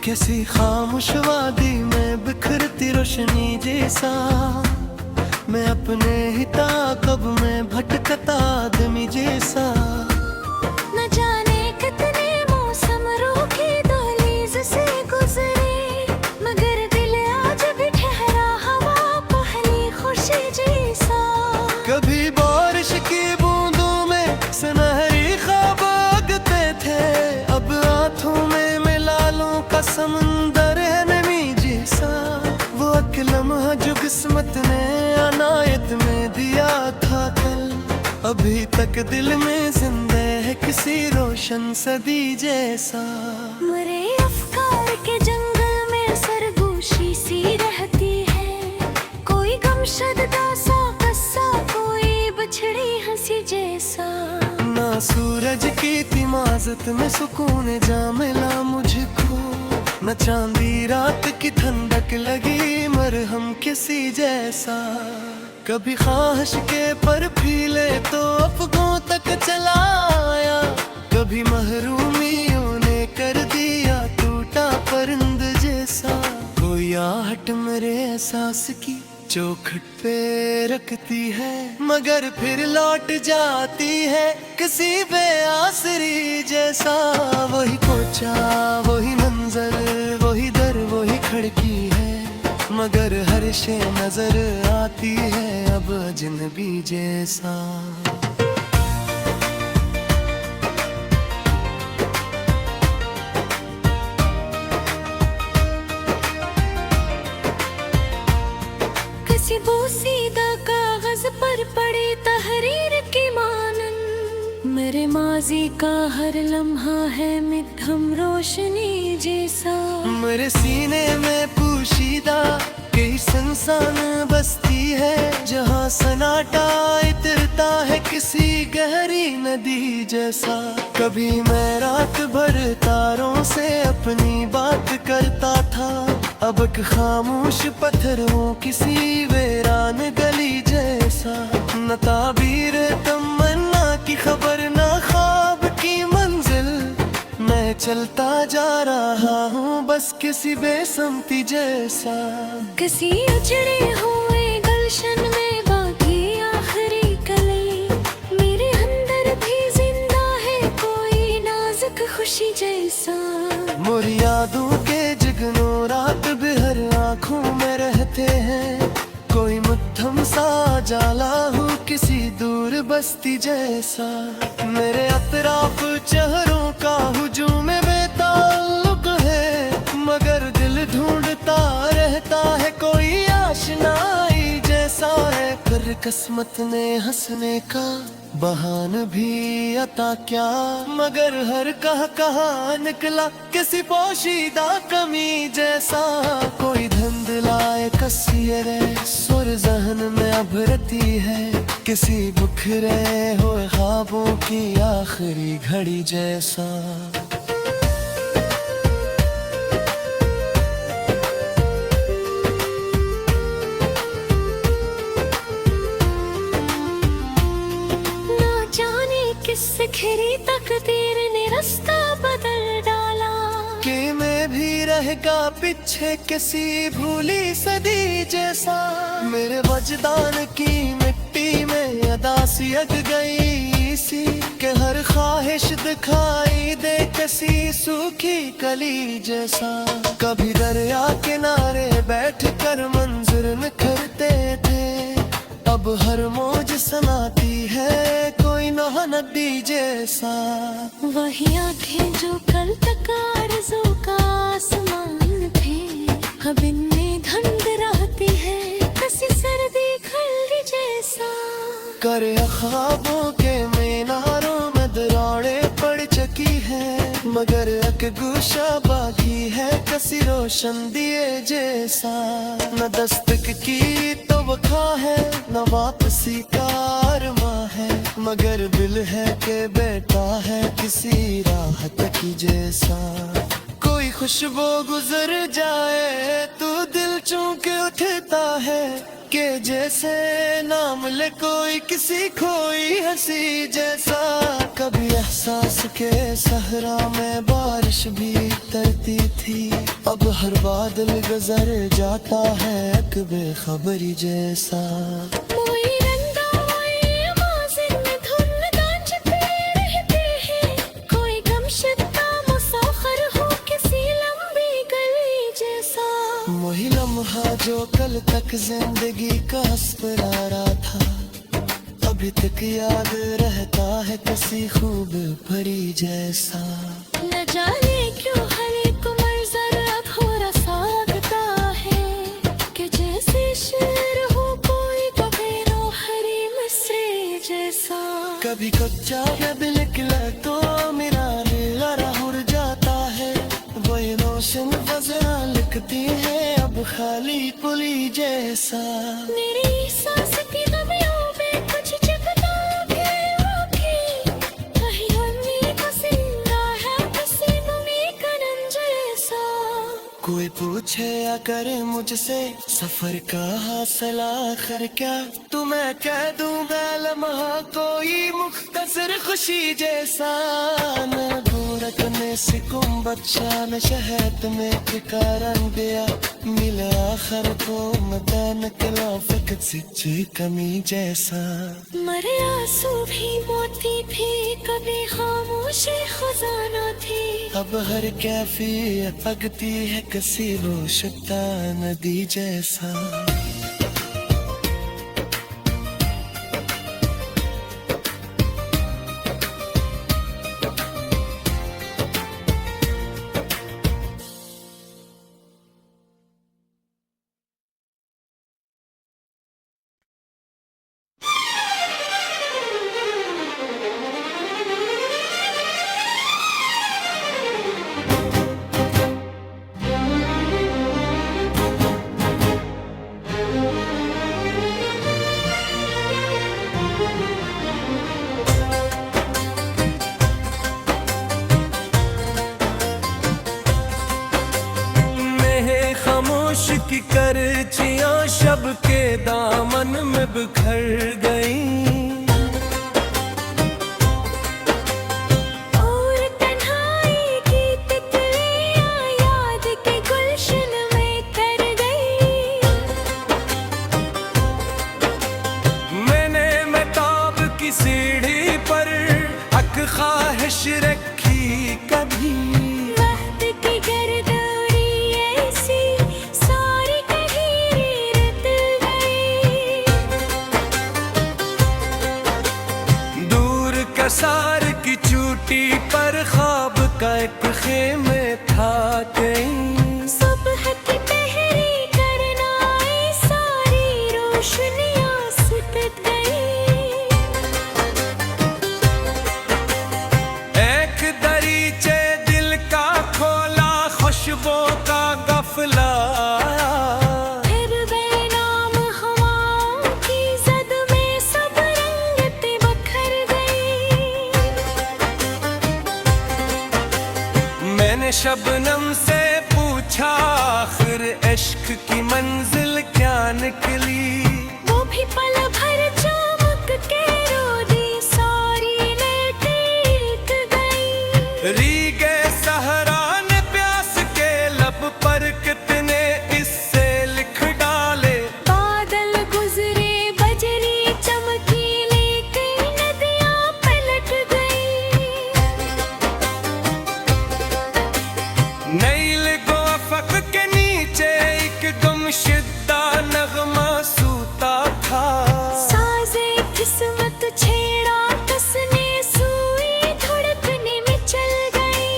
कैसी खामोश वादी में बिखरती रोशनी जैसा, मैं अपने ही ताक़ब में भटकता आदमी जैसा। न जाने कितने मौसम रोके दहलीज से गुजरे, मगर दिल आज भी ठहरा हवा पहली खुशी जैसा। कभी बारिश की बूंदों में सुनहरी ख्वाब उगते थे, अब आँखों में मिलालों का समंदर है नमी जैसा। वो एक लम्हा जो किस्मत ने अनायत में दिया था कल, अभी तक दिल में जिंदा है किसी रोशन सदी जैसा। मरे अफकार के जंगल में सरगोशी सी रहती है, कोई गमशदा सा कस्सा, कोई बछड़ी हंसी जैसा। ना सूरज की तिमाजत में सुकून जा मिला मुझको, न चांदी रात की ठंडक लगी मरहम किसी जैसा। कभी ख्वाहिश के पर फीले तो अफगों तक चला आया, कभी महरूमियों ने कर दिया टूटा परिंद जैसा। कोई आहट मेरे एहसास की चौखट पे रखती है, मगर फिर लौट जाती है किसी बेआसरी जैसा। वही पोछा वही मंजर, वही दर वही खिड़की है, मगर हर शे नजर आती है अब अजनबी जैसा। किसी बोसीदा कागज पर पड़े तहरीर की मानन, मेरे माजी का हर लम्हा है मिद्धम रोशनी जैसा। मेरे सीने में पोशीदा कई संसान बस्ती है, जहाँ सन्नाटा इतरता है किसी गहरी नदी जैसा। कभी मैं रात भर तारों से अपनी बात करता था, अब एक खामोश पत्थरों किसी वीरान गली जैसा। न ताबीर तमन्ना की खबर न ख्वाब की मंजिल, मैं चलता जा रहा हूँ बस किसी बेसमती जैसा। किसी उजड़े हुए गुलशन में बाकी आखिरी कली, मेरे अंदर भी जिंदा है कोई नाजुक खुशी जैसा। मोरी यादों के जगनों रात भर आँखों में रहते हैं, कोई मध्यम सा जाला हूँ किसी दूर बस्ती जैसा। मेरे अतराफ चेहरों का हुजूम बेताल्लुक है, मगर दिल ढूंढता रहता है कोई आशनाई जैसा है। फिर किस्मत ने हंसने का बहान भी अता क्या, मगर हर कहा निकला किसी पोशीदा कमी जैसा। कोई धुंधलाए कसीरे सुर जहन में अभरती है, किसी बिखरे हुए ख्वाबों की आखिरी घड़ी जैसा। किस खिरी तकदीर ने रास्ता बदल डाला, कि मैं भी रहेगा पीछे किसी भूली सदी जैसा। मेरे वजदान की मिट्टी में अदा सी अग गई सी, कि हर ख्वाहिश दिखाई दे किसी सूखी कली जैसा। कभी दरिया किनारे बैठ कर मंजर निखरते थे, अब हर मौज सुनाती है कोई नदी जैसा। वही आंखें जो कल तक आरज़ू का आसमान थे, अब इनमें धुंध रहती है किसी सर्दी खल्ली जैसा। करे ख्वाबों के मीनारों में दराड़े पड़ चुकी है, मगर एक गुशा बाकी है किसी रोशन दिए जैसा। न दस्तक की तो वफा है न वापसी का अरमा है, मगर दिल है के बेटा है किसी राहत की जैसा। कोई खुशबू गुजर जाए तो दिल चौंक उठता है, के जैसे नाम ले कोई किसी खोई हंसी जैसा। कभी एहसास के सहरा में बारिश भी तरती थी, अब हर बादल गुजर जाता है एक बेखबरी जैसा। मोई रंगा मोई आवाज़ें में धुन गांजते रहते हैं, कोई गमशदा मुसाफिर हो किसी लंबी गली जैसा। वही लम्हा जो कल तक जिंदगी का हंसपरारा था, अभी तक याद रहता है किसी खूब भरी जैसा। न जाने क्यों हर एक मंजर अधूरा सा लगता है, कि जैसे शेर हो कोई कबीरो हरी मिस्री जैसा। कभी कच्चा जब निकला तो मेरा दिल उड़ जाता है, वही रोशन वजरा लिखती है अब खाली पुली जैसा। मेरी सांस की नमियों में कुछ जगता के रोके, कहीं उम्मीद को जिंदा है किसी नमी कनम जैसा। कोई पूछे या करे मुझसे सफर का हासिल आखिर क्या, तो मैं कह दूंगा लम्हा कोई मुख्तसर खुशी जैसा। न रखने से कुंभत शान शहद में कारण दिया, मिले आखिर को मता निकला फिक्र से कमी जैसा। मरे आंसू भी मोती भी कभी खामोशी खजाना थी, अब हर कैफियत लगती है किसी रोशता नदी जैसा। की करचियां शब के दामन में बिखर गईं, और तन्हाई की तितलियां याद के गुलशन में कर गई। मैंने महताब की सीढ़ी पर हक ख्वाहिश रखी कभी, सार की चोटी पर ख्वाब का एक खेमे था कहीं। सुबह की पहरी करना सारी रोशनियां सिमट गई। एक दरीचे दिल का खोला खुशबू का गफला, शबनम से पूछा आखिर इश्क की मंजिल क्या निकली, वो भी पल भर चमक के रो दी सारी लेट गई। रीगे सहरा ने प्यास के लब पर कितने इससे लिख डाले, बादल गुजरे बजरी चमकी लेकिन नदियां पलट गई। नैल गो अफक के नीचे एक गुमशुदा नगमा सूता था, साज़े किस्मत छेड़ा कसने सुई धड़कने में चल गई।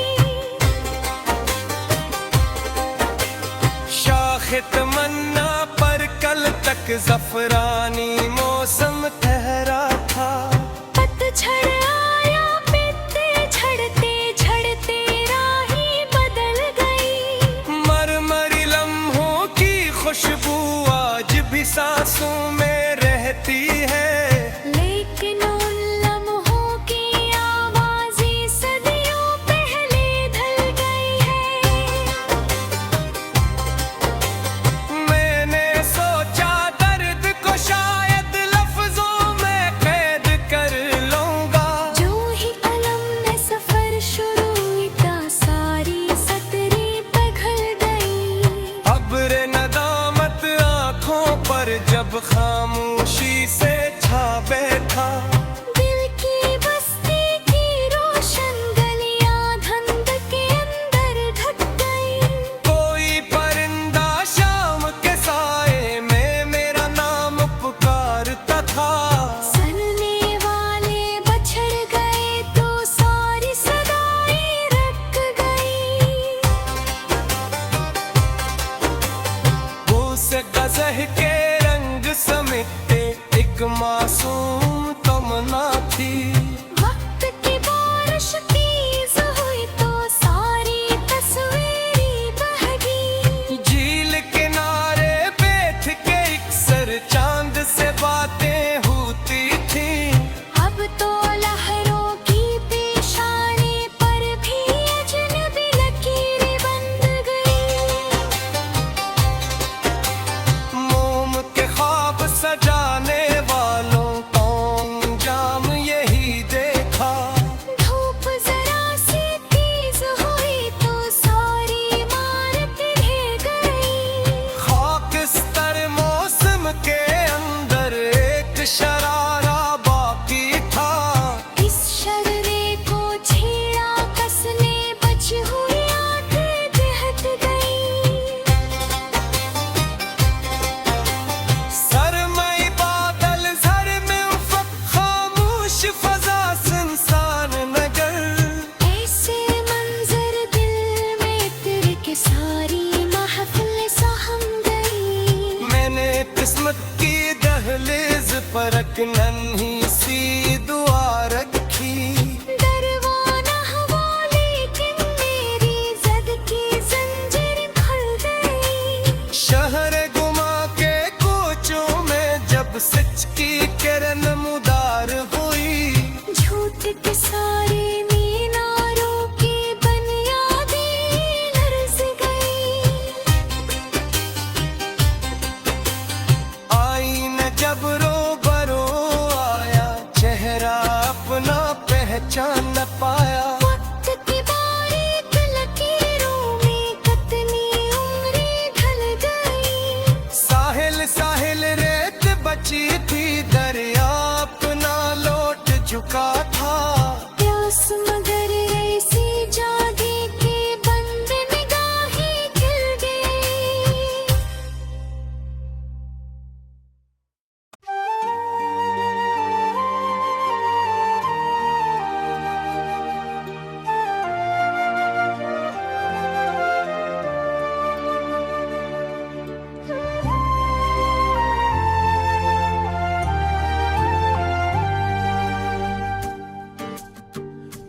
शाखे तमन्ना पर कल तक ज़फ़रानी मौसम ठहरा था, पतझड़ आया बीते झड़ते झड़ते राही बदल गई। मरमरी लम्हों की खुशबू आज भी सांसों में रहती है, लेकिन उन लम्हों की आवाज़ें सदियों पहले ढल गई है। मैंने सोचा दर्द को शायद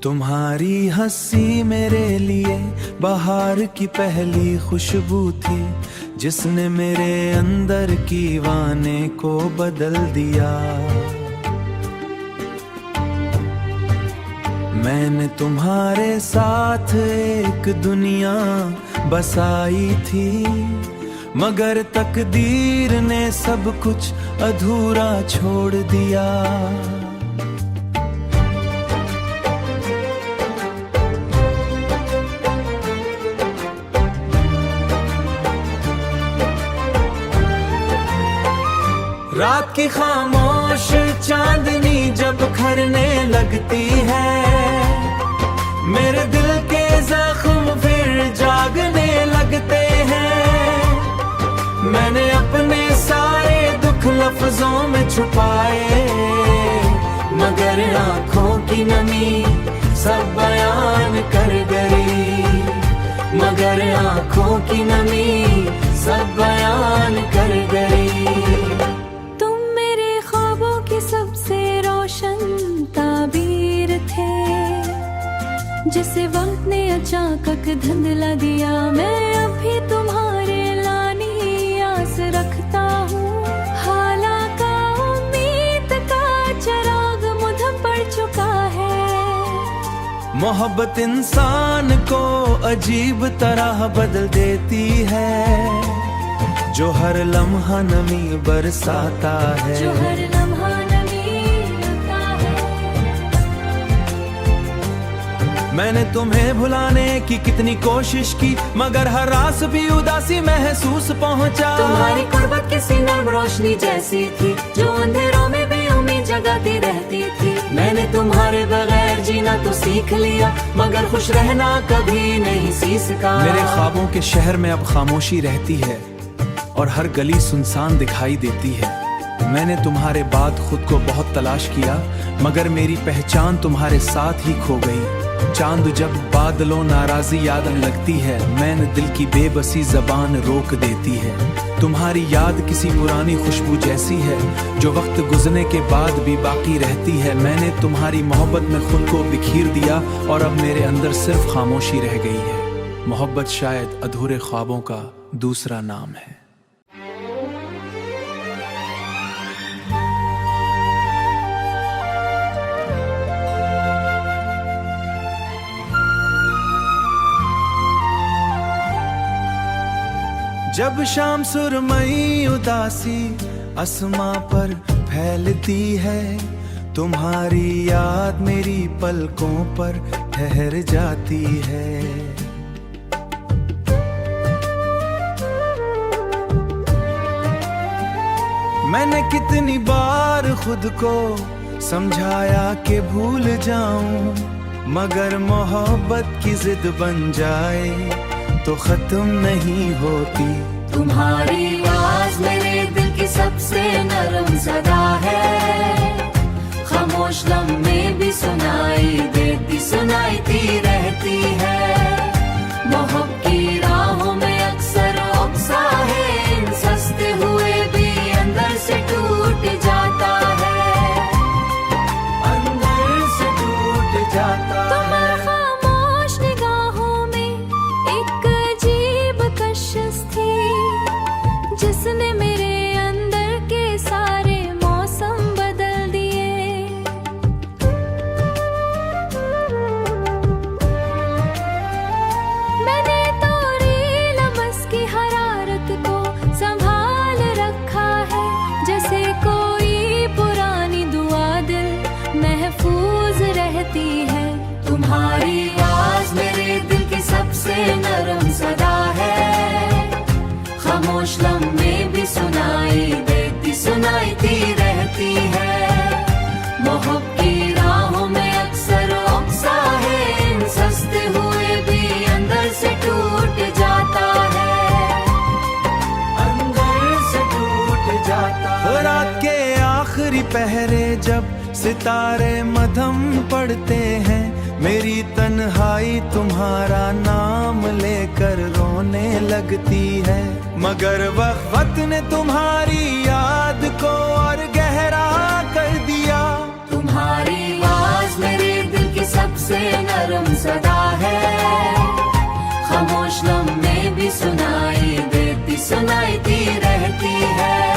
तुम्हारी हंसी मेरे लिए बाहर की पहली खुशबू थी, जिसने मेरे अंदर की वाने को बदल दिया। मैंने तुम्हारे साथ एक दुनिया बसाई थी, मगर तकदीर ने सब कुछ अधूरा छोड़ दिया। रात की खामोश चांदनी जब खरने लगती है, मेरे दिल के जख्म फिर जागने लगते हैं। मैंने अपने सारे दुख लफ्जों में छुपाए, मगर आंखों की नमी सब बयान कर गई, मगर आंखों की नमी सब बयान कर गई। सबसे रोशन ताबीर थे, जिसे वक्त ने अचानक धुंधला दिया। मैं अभी तुम्हारे लानी आस रखता हूँ, हालांकि उम्मीद का चिराग मुझम पड़ चुका है। मोहब्बत इंसान को अजीब तरह बदल देती है, जो हर लम्हा नमी बरसाता है, जो हर लम्हा मैंने तुम्हें भुलाने की कितनी कोशिश की, मगर हर रास भी उदासी महसूस पहुंचा। तुम्हारी कुर्बत किसी नर्म रोशनी जैसी थी, जो अंधेरों में भी उम्मीद जगाती रहती थी। मैंने तुम्हारे बगैर जीना तो सीख लिया, मगर खुश रहना कभी नहीं सीखा। मेरे ख्वाबों के शहर में अब खामोशी रहती है और हर गली सुनसान दिखाई देती है। मैंने तुम्हारे बाद खुद को बहुत तलाश किया, मगर मेरी पहचान तुम्हारे साथ ही खो गई। चांद जब बादलों नाराजी याद लगती है, मैंने दिल की बेबसी जबान रोक देती है। तुम्हारी याद किसी पुरानी खुशबू जैसी है, जो वक्त गुजरने के बाद भी बाकी रहती है। मैंने तुम्हारी मोहब्बत में खुद को बिखेर दिया और अब मेरे अंदर सिर्फ खामोशी रह गई है। मोहब्बत शायद अधूरे ख्वाबों का दूसरा नाम है। जब शाम सुरमई उदासी आसमां पर फैलती है, तुम्हारी याद मेरी पलकों पर ठहर जाती है। मैंने कितनी बार खुद को समझाया कि भूल जाऊं, मगर मोहब्बत की जिद बन जाए तो खत्म नहीं होती। तुम्हारी आवाज मेरे दिल की सबसे नरम सदा है, खामोश लम्हे भी सुनाई देती सुनाती रहती है। मोहब्बत की राहों में अक्सर उकसा है, इन सस्ते हुए भी अंदर से टूट जाता है, अंदर से टूट जाता है। जिसने मेरे अंदर के सारे मौसम बदल दिए। मैंने तोरी लमस की हरारत को संभाल रखा है, जैसे कोई पुरानी दुआ दिल महफूज रहती है। तुम्हारी आवाज मेरे दिल की सबसे नरम सदा है, खामोश लम्हे भी सुनाई देती सुनाती रहती है। मोहब्बत की राहों में अक्सर उकसा है, इन सस्ते हुए भी अंदर से टूट जाता है, अंदर से टूट जाता है। रात के आखिरी पहरे जब सितारे मधम पड़ते हैं, मेरी तन्हाई तुम्हारा नाम लेकर रोने लगती है, मगर वक्त ने तुम्हारी याद को और गहरा कर दिया। तुम्हारी आवाज मेरे दिल की सबसे से नरम सदा है, खामोश लम्हे भी सुनाई देती रहती है।